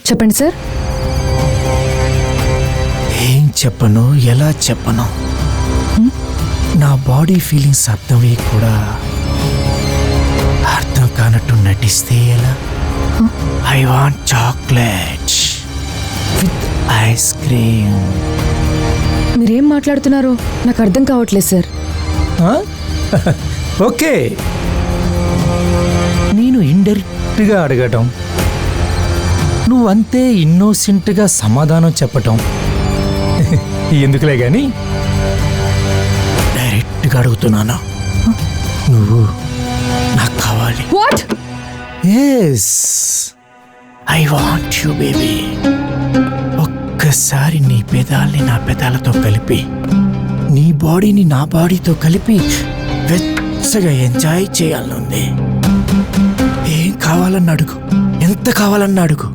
చెప్పండి సార్. ఏం చెప్పను, ఎలా చెప్పను? నా బాడీ ఫీలింగ్స్ అర్థమై కూడా అర్థం కానట్టు నటిస్తే ఎలా? I want chocolate with ice cream. మీరేం మాట్లాడుతున్నారో నాకు అర్థం కావట్లేదు సార్. ఓకే, నేను ఇండైరెక్ట్గా అడగటం, నువ్వంతే ఇన్నోసెంట్గా సమాధానం చెప్పటం ఎందుకులే గాని డైరెక్ట్గా అడుగుతున్నాను. నువ్వు నాకు కావాలి. What? Yes, I want you baby. ఒక్కసారి నీ పెదాల్ని నా పెదాలతో కలిపి, నీ బాడీని నా బాడీతో కలిపి వెచ్చగా ఎంజాయ్ చేయాలనుంది. ఏం కావాలన్న అడుగు, ఎంత కావాలన్న అడుగు.